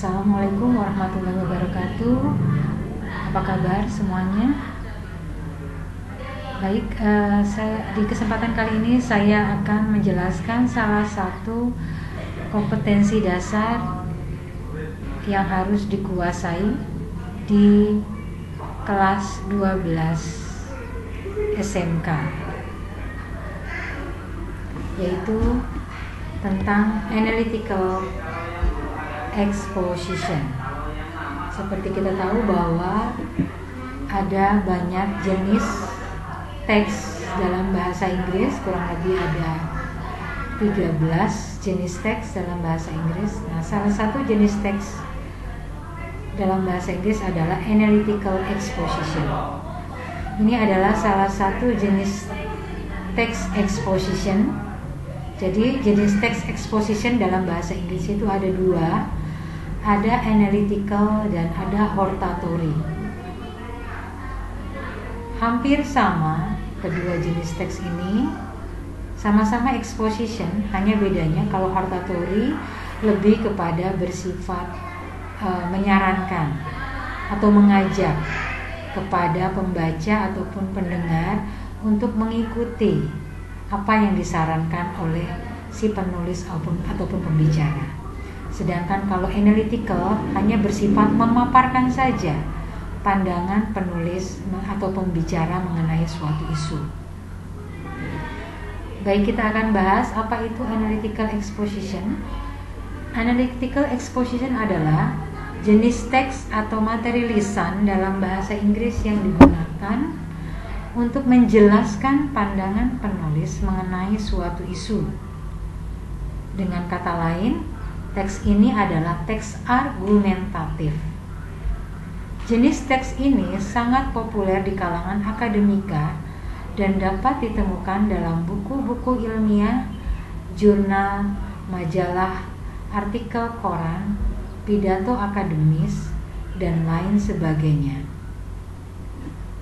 Assalamualaikum warahmatullahi wabarakatuh. Apa kabar semuanya? Baik, di kesempatan kali ini saya akan menjelaskan salah satu kompetensi dasar yang harus dikuasai di kelas 12 SMK, yaitu tentang analytical exposition. Seperti kita tahu bahwa ada banyak jenis teks dalam bahasa Inggris, kurang lebih ada 13 jenis teks dalam bahasa Inggris. Nah, salah satu jenis teks dalam bahasa Inggris adalah analytical exposition. Ini adalah salah satu jenis teks exposition. Jadi jenis teks exposition dalam bahasa Inggris itu ada dua, ada analytical dan ada hortatory. Hampir sama kedua jenis teks ini, sama-sama exposition, hanya bedanya kalau hortatory lebih kepada bersifat menyarankan atau mengajak kepada pembaca ataupun pendengar untuk mengikuti apa yang disarankan oleh si penulis ataupun pembicara. Sedangkan kalau analytical hanya bersifat memaparkan saja pandangan penulis atau pembicara mengenai suatu isu. Baik, kita akan bahas apa itu analytical exposition. Analytical exposition adalah jenis teks atau materi lisan dalam bahasa Inggris yang digunakan untuk menjelaskan pandangan penulis mengenai suatu isu. Dengan kata lain, teks ini adalah teks argumentatif. Jenis teks ini sangat populer di kalangan akademika dan dapat ditemukan dalam buku-buku ilmiah, jurnal, majalah, artikel koran, pidato akademis, dan lain sebagainya.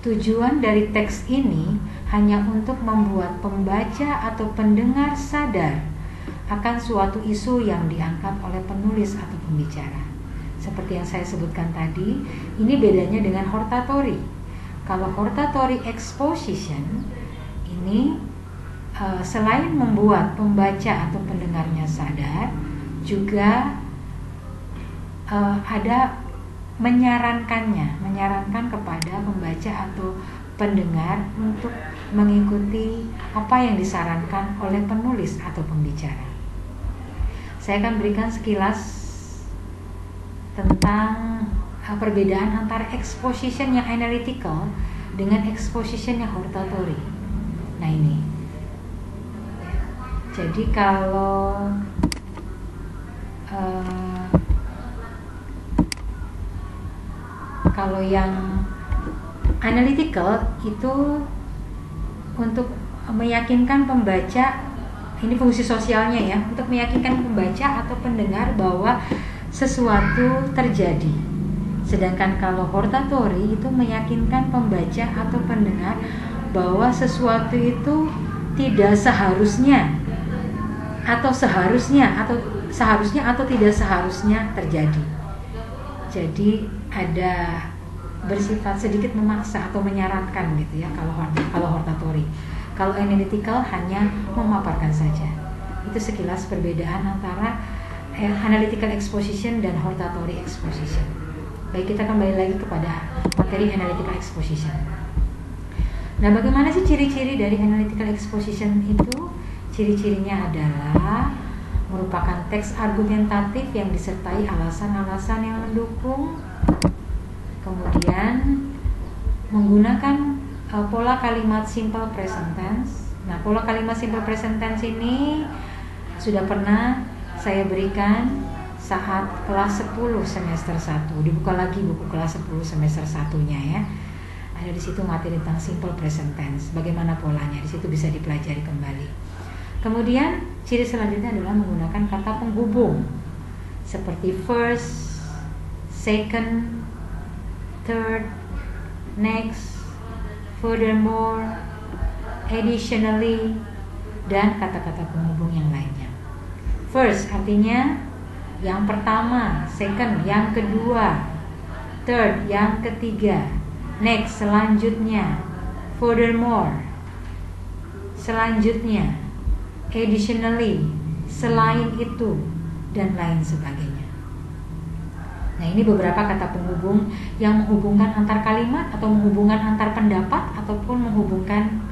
Tujuan dari teks ini hanya untuk membuat pembaca atau pendengar sadar akan suatu isu yang diangkat oleh penulis atau pembicara. Seperti yang saya sebutkan tadi, ini bedanya dengan hortatory. Kalau hortatory exposition ini selain membuat pembaca atau pendengarnya sadar, juga ada menyarankan kepada pembaca atau pendengar untuk mengikuti apa yang disarankan oleh penulis atau pembicara. Saya akan berikan sekilas tentang perbedaan antara exposition yang analytical dengan exposition yang hortatory. Nah, ini. Jadi kalau yang analytical itu untuk meyakinkan pembaca, ini fungsi sosialnya ya, untuk meyakinkan pembaca atau pendengar bahwa sesuatu terjadi. Sedangkan kalau hortatory itu meyakinkan pembaca atau pendengar bahwa sesuatu itu tidak seharusnya atau tidak seharusnya terjadi. Jadi ada bersifat sedikit memaksa atau menyarankan gitu ya kalau hortatory. Kalau analytical hanya memaparkan saja. Itu sekilas perbedaan antara analytical exposition dan hortatory exposition. Baik, kita kembali lagi kepada materi analytical exposition. Nah, bagaimana sih ciri-ciri dari analytical exposition itu? Ciri-cirinya adalah merupakan teks argumentatif yang disertai alasan-alasan yang mendukung, kemudian menggunakan pola kalimat simple present tense. Nah, pola kalimat simple present tense ini sudah pernah saya berikan saat kelas 10 semester 1. Dibuka lagi buku kelas 10 semester 1-nya ya. Ada di situ materi tentang simple present tense. Bagaimana polanya? Di situ bisa dipelajari kembali. Kemudian ciri selanjutnya adalah menggunakan kata penghubung seperti first, second, third, next, furthermore, additionally, dan kata-kata penghubung yang lainnya. First artinya yang pertama, second, yang kedua, third, yang ketiga, next, selanjutnya, furthermore, selanjutnya, additionally, selain itu, dan lain sebagainya. Nah, ini beberapa kata penghubung yang menghubungkan antar kalimat atau menghubungkan antar pendapat ataupun menghubungkan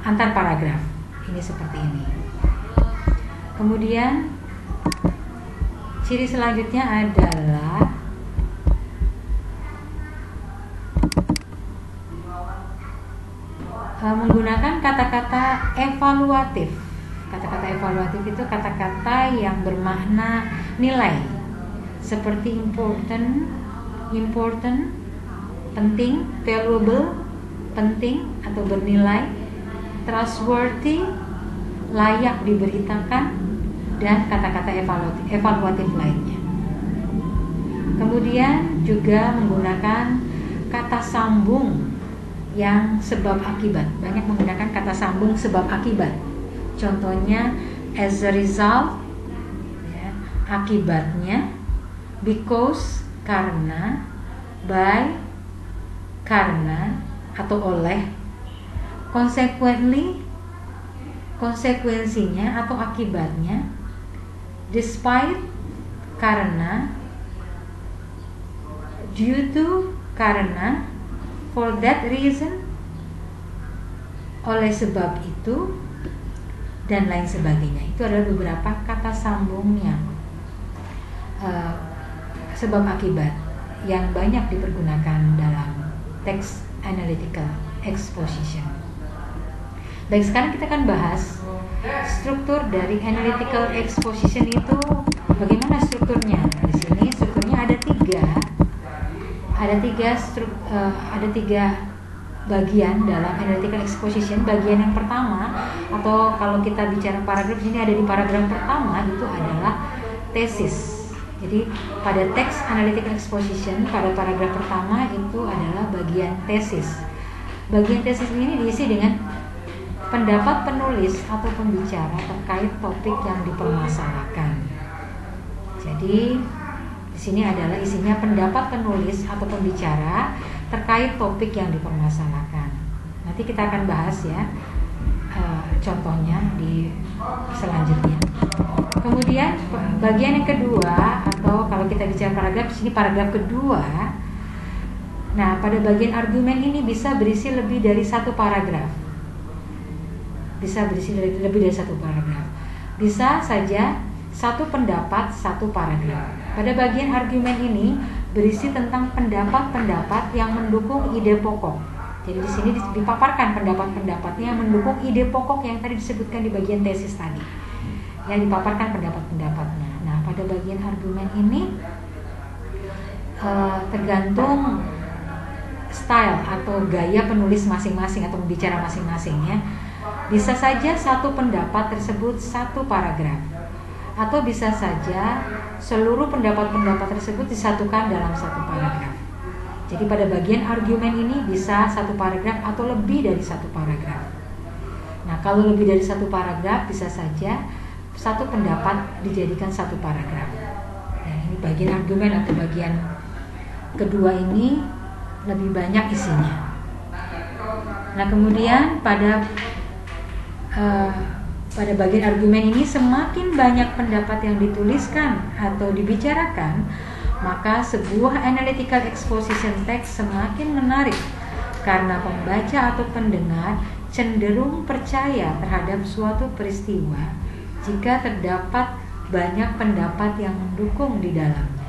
antar paragraf. Ini seperti ini. Kemudian ciri selanjutnya adalah menggunakan kata-kata evaluatif. Kata-kata evaluatif itu kata-kata yang bermakna nilai, seperti important, penting, valuable, penting atau bernilai, trustworthy, layak diberitakan, dan kata-kata evaluatif lainnya. Kemudian juga menggunakan kata sambung yang sebab akibat. Banyak menggunakan kata sambung sebab akibat. Contohnya as a result, ya, akibatnya, because, karena, by, karena atau oleh, consequently, konsekuensinya atau akibatnya, despite, karena, due to, karena, for that reason, oleh sebab itu, dan lain sebagainya. Itu adalah beberapa kata sambung yang sebab akibat yang banyak dipergunakan dalam text analytical exposition. Baik, sekarang kita akan bahas struktur dari analytical exposition itu bagaimana strukturnya. Di sini strukturnya ada tiga bagian dalam analytical exposition. Bagian yang pertama, atau kalau kita bicara paragraf, ini ada di paragraf pertama, itu adalah tesis. Jadi pada text analytical exposition pada paragraf pertama itu adalah bagian tesis. Bagian tesis ini diisi dengan pendapat penulis atau pembicara terkait topik yang dipermasalahkan. Jadi di sini adalah isinya pendapat penulis atau pembicara terkait topik yang dipermasalahkan. Nanti kita akan bahas ya contohnya di selanjutnya. Kemudian bagian yang kedua, atau kalau kita bicara paragraf, di sini paragraf kedua. Nah, pada bagian argumen ini bisa berisi lebih dari satu paragraf. Bisa berisi lebih dari satu paragraf. Bisa saja satu pendapat, satu paragraf. Pada bagian argumen ini berisi tentang pendapat-pendapat yang mendukung ide pokok. Jadi di sini dipaparkan pendapat-pendapatnya yang mendukung ide pokok yang tadi disebutkan di bagian tesis tadi. Yang dipaparkan pendapat-pendapatnya. Nah, pada bagian argumen ini tergantung style atau gaya penulis masing-masing atau pembicara masing-masing ya. Bisa saja satu pendapat tersebut satu paragraf, atau bisa saja seluruh pendapat-pendapat tersebut disatukan dalam satu paragraf. Jadi pada bagian argumen ini bisa satu paragraf atau lebih dari satu paragraf. Nah, kalau lebih dari satu paragraf bisa saja satu pendapat dijadikan satu paragraf. Nah, ini bagian argumen atau bagian kedua ini lebih banyak isinya. Nah, kemudian pada bagian argumen ini semakin banyak pendapat yang dituliskan atau dibicarakan, maka sebuah analytical exposition text semakin menarik karena pembaca atau pendengar cenderung percaya terhadap suatu peristiwa jika terdapat banyak pendapat yang mendukung di dalamnya.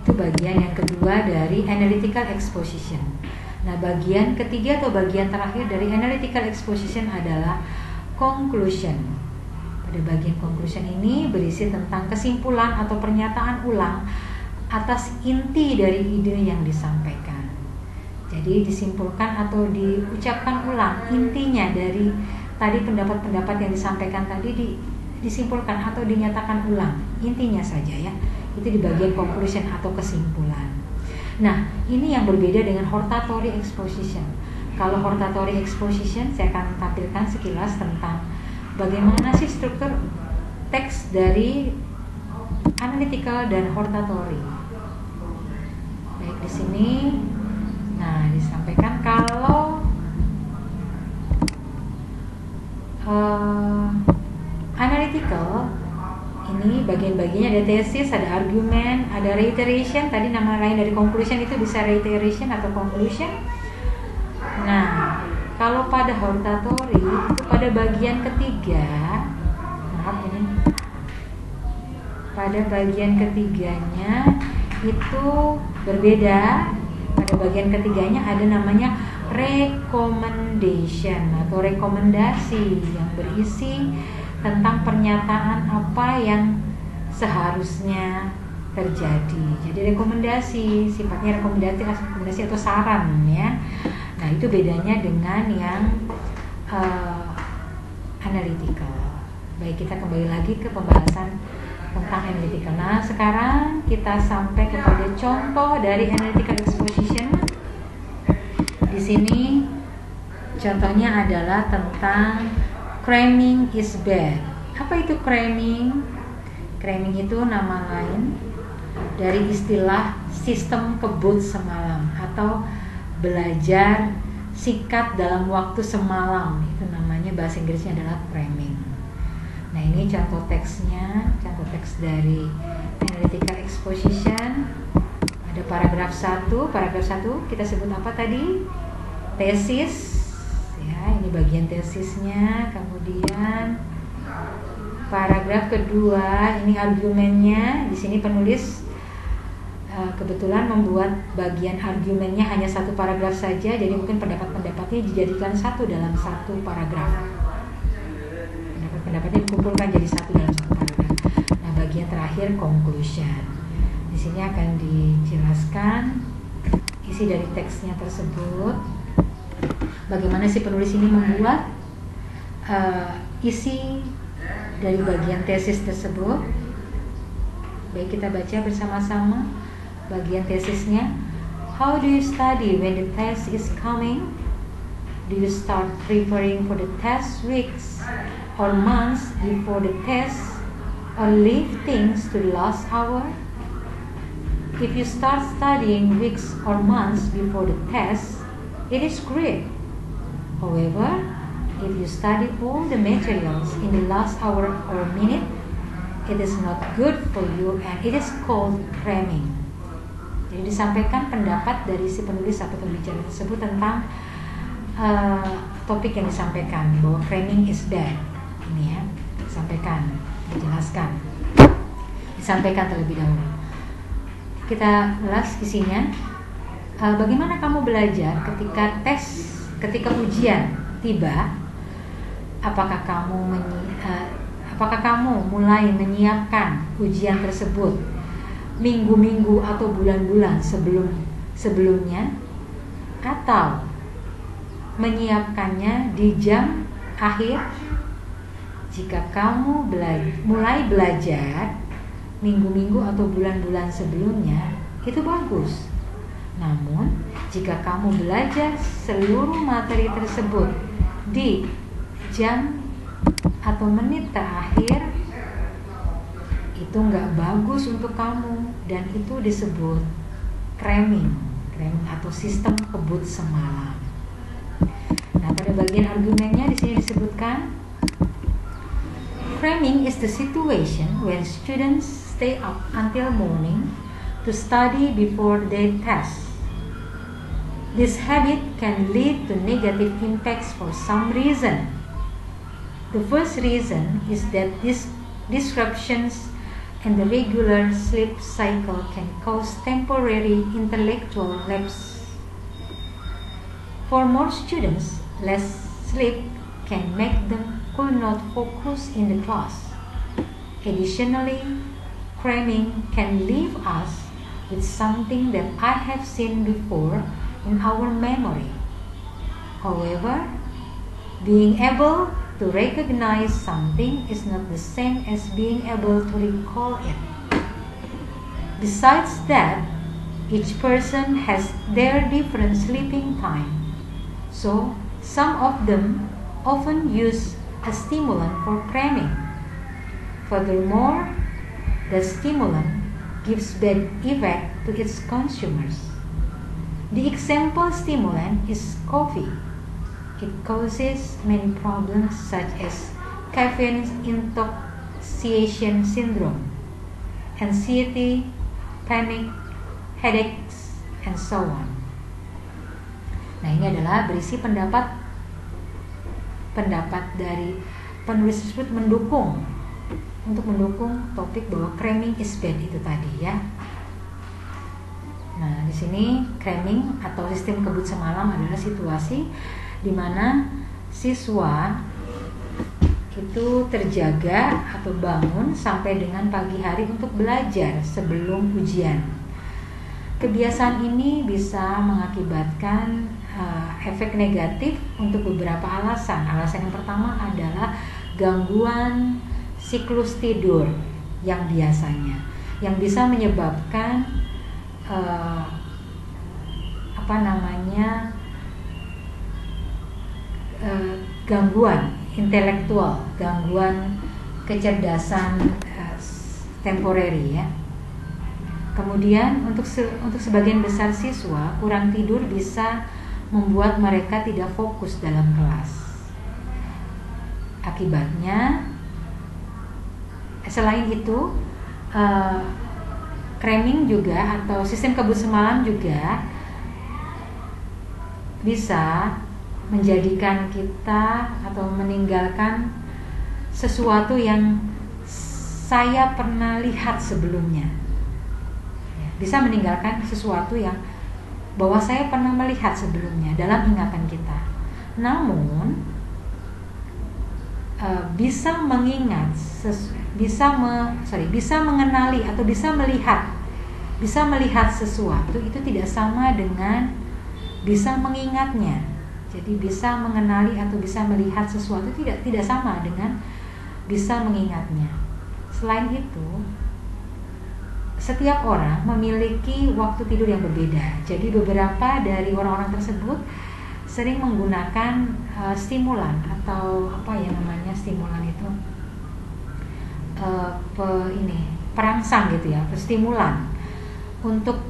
Itu bagian yang kedua dari analytical exposition. Nah, bagian ketiga atau bagian terakhir dari analytical exposition adalah conclusion. Pada bagian conclusion ini berisi tentang kesimpulan atau pernyataan ulang atas inti dari ide yang disampaikan. Jadi disimpulkan atau diucapkan ulang intinya dari tadi pendapat-pendapat yang disampaikan tadi disimpulkan atau dinyatakan ulang intinya saja ya. Itu di bagian conclusion atau kesimpulan. Nah, ini yang berbeda dengan hortatory exposition. Kalau hortatory exposition saya akan tampilkan sekilas tentang bagaimana sih struktur teks dari analytical dan hortatory. Baik, di sini disampaikan kalau analytical ini bagian-bagiannya ada tesis, ada argumen, ada reiteration. Tadi nama lain dari conclusion itu bisa reiteration atau conclusion. Nah, kalau pada hortatory itu pada bagian ketiga, pada bagian ketiganya itu berbeda. Pada bagian ketiganya ada namanya recommendation atau rekomendasi yang berisi tentang pernyataan apa yang seharusnya terjadi. Jadi rekomendasi, sifatnya rekomendasi atau saran ya. Nah, itu bedanya dengan yang analytical. Baik, kita kembali lagi ke pembahasan tentang analytical. Nah, sekarang kita sampai kepada contoh dari analytical exposition. Di sini contohnya adalah tentang cramming is bad. Apa itu cramming? Cramming itu nama lain dari istilah sistem kebut semalam atau belajar sikat dalam waktu semalam. Itu namanya, bahasa Inggrisnya adalah cramming. Nah, ini contoh teksnya, contoh teks dari analytical exposition. Ada paragraf 1. Paragraf 1 kita sebut apa tadi? Tesis. Ya, ini bagian tesisnya. Kemudian paragraf kedua, ini argumennya. Di sini penulis kebetulan membuat bagian argumennya hanya satu paragraf saja, jadi mungkin pendapat-pendapatnya dijadikan satu dalam satu paragraf. Pendapat-pendapatnya dikumpulkan jadi satu dalam satu paragraf. Nah, bagian terakhir conclusion. Di sini akan dijelaskan isi dari teksnya tersebut. Bagaimana si penulis ini membuat isi dari bagian tesis tersebut. Baik, kita baca bersama-sama bagian tesisnya. How do you study when the test is coming? Do you start preparing for the test weeks or months before the test, or leave things to the last hour? If you start studying weeks or months before the test, it is great. However, if you study all the materials in the last hour or minute, it is not good for you and it is called cramming. Jadi disampaikan pendapat dari si penulis atau pembicara tersebut tentang topik yang disampaikan, bahwa cramming is bad. Ini ya, disampaikan, dijelaskan, disampaikan terlebih dahulu. Kita ulas isinya. Bagaimana kamu belajar ketika ujian tiba? Apakah kamu mulai menyiapkan ujian tersebut minggu-minggu atau bulan-bulan sebelumnya, atau menyiapkannya di jam akhir? Jika kamu mulai belajar minggu-minggu atau bulan-bulan sebelumnya, itu bagus. Namun, jika kamu belajar seluruh materi tersebut di jam atau menit terakhir, itu nggak bagus untuk kamu, dan itu disebut cramming atau sistem kebut semalam. Nah, pada bagian argumennya di sini disebutkan, cramming is the situation when students stay up until morning to study before their test. This habit can lead to negative impacts for some reason. The first reason is that these disruptions in the regular sleep cycle can cause temporary intellectual lapse. For more students, less sleep can make them could not focus in the class. Additionally, cramming can leave us with something that I have seen before in our memory. However, being able to recognize something is not the same as being able to recall it. Besides that, each person has their different sleeping time. So, some of them often use a stimulant for cramming. Furthermore, the stimulant gives bad effect to its consumers. The example stimulant is coffee. It causes many problems such as caffeine intoxication syndrome, anxiety, panic, headaches, and so on. Nah, ini adalah berisi pendapat dari penulis tersebut untuk mendukung topik bahwa cramming is bad itu tadi ya. Nah, di sini cramming atau sistem kebut semalam adalah situasi di mana siswa itu terjaga atau bangun sampai dengan pagi hari untuk belajar sebelum ujian. Kebiasaan ini bisa mengakibatkan efek negatif untuk beberapa alasan. Alasan yang pertama adalah gangguan siklus tidur yang bisa menyebabkan gangguan intelektual, gangguan kecerdasan temporary ya. Kemudian untuk sebagian besar siswa, kurang tidur bisa membuat mereka tidak fokus dalam kelas. Akibatnya, selain itu, cramming juga atau sistem kebut semalam juga bisa menjadikan kita atau meninggalkan sesuatu yang saya pernah lihat sebelumnya. Bisa meninggalkan sesuatu yang bahwa saya pernah melihat sebelumnya dalam ingatan kita. Namun bisa mengingat, bisa mengenali atau bisa melihat sesuatu itu tidak sama dengan bisa mengingatnya. Jadi bisa mengenali atau bisa melihat sesuatu tidak sama dengan bisa mengingatnya. Selain itu, setiap orang memiliki waktu tidur yang berbeda. Jadi beberapa dari orang-orang tersebut sering menggunakan stimulan atau stimulan itu perangsang gitu ya, stimulan untuk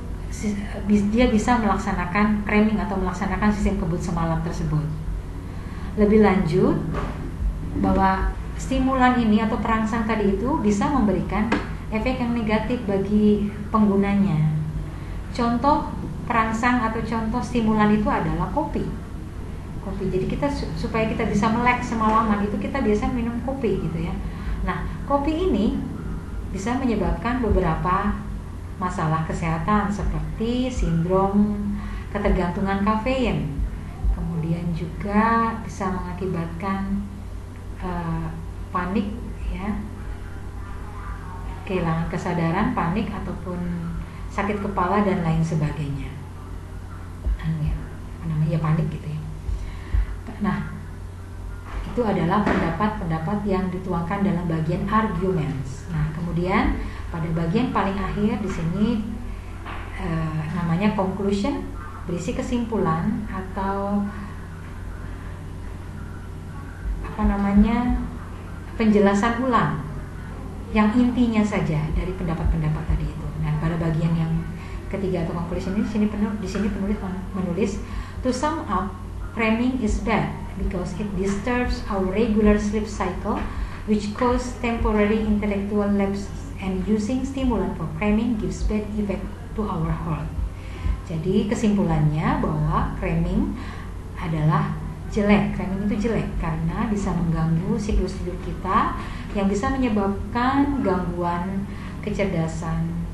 dia bisa melaksanakan cramming atau melaksanakan sistem kebut semalam tersebut. Lebih lanjut, bahwa stimulan ini atau perangsang tadi itu bisa memberikan efek yang negatif bagi penggunanya. Contoh perangsang atau contoh stimulan itu adalah kopi. Jadi kita supaya kita bisa melek semalaman itu kita biasa minum kopi gitu ya. Nah, kopi ini bisa menyebabkan beberapa masalah kesehatan seperti sindrom ketergantungan kafein. Kemudian juga bisa mengakibatkan panik ya, kehilangan kesadaran, panik ataupun sakit kepala dan lain sebagainya. Panik gitu ya. Nah, itu adalah pendapat-pendapat yang dituangkan dalam bagian arguments. Nah, kemudian pada bagian paling akhir di sini namanya conclusion, berisi kesimpulan atau penjelasan ulang yang intinya saja dari pendapat-pendapat tadi itu. Nah, pada bagian yang ketiga atau conclusion ini di sini penulis menulis, to sum up, cramming is bad because it disturbs our regular sleep cycle, which cause temporary intellectual lapse, and using stimulant for cramming gives bad effect to our health. Jadi kesimpulannya bahwa cramming adalah jelek. Cramming itu jelek karena bisa mengganggu siklus tidur kita, yang bisa menyebabkan gangguan kecerdasan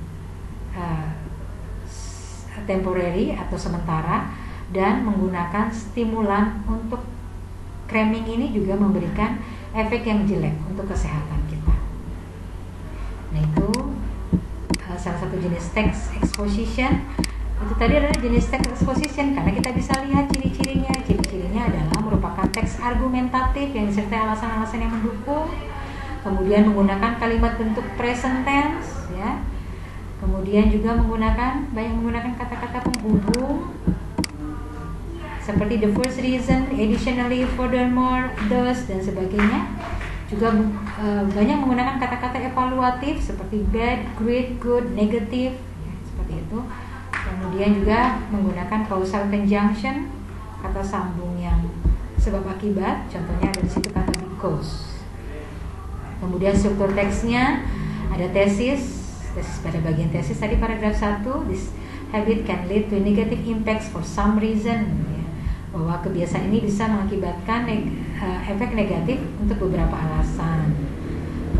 temporary atau sementara, dan menggunakan stimulan untuk cramming ini juga memberikan efek yang jelek untuk kesehatan kita. Nah, itu salah satu jenis text exposition. Itu tadi adalah jenis text exposition karena kita bisa lihat ciri-cirinya. Ciri-cirinya adalah merupakan teks argumentatif yang disertai alasan-alasan yang mendukung, kemudian menggunakan kalimat bentuk present tense ya. Kemudian juga banyak menggunakan kata-kata penghubung seperti the first reason, additionally, furthermore, thus, dan sebagainya. Juga banyak menggunakan kata-kata evaluatif seperti bad, great, good, negative, ya, seperti itu. Kemudian juga menggunakan causal conjunction, kata sambung yang sebab akibat, contohnya ada di situ kata because. Kemudian struktur teksnya ada tesis pada bagian tesis tadi paragraf 1, this habit can lead to negative impacts for some reason, ya, bahwa kebiasaan ini bisa mengakibatkan efek negatif untuk beberapa alasan.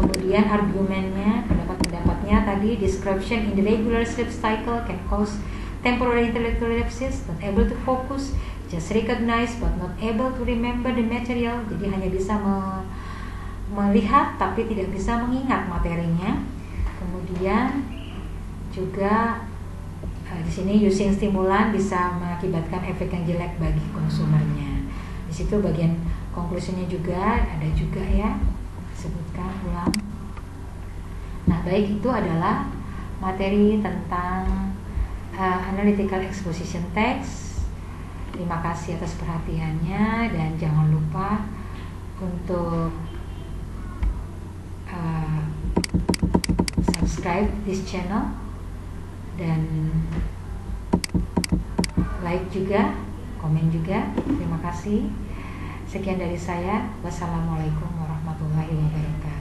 Kemudian argumennya, pendapat-pendapatnya tadi, description in the regular sleep cycle can cause temporary intellectual lapses, not able to focus, just recognize but not able to remember the material. Jadi hanya bisa melihat tapi tidak bisa mengingat materinya. Kemudian juga di sini using stimulan bisa mengakibatkan efek yang jelek bagi konsumernya. Di situ bagian konklusinya juga ada juga ya, sebutkan ulang. Nah, baik, itu adalah materi tentang analytical exposition text. Terima kasih atas perhatiannya dan jangan lupa untuk subscribe this channel dan like juga, komen juga. Terima kasih. Sekian dari saya. Wassalamualaikum warahmatullahi wabarakatuh.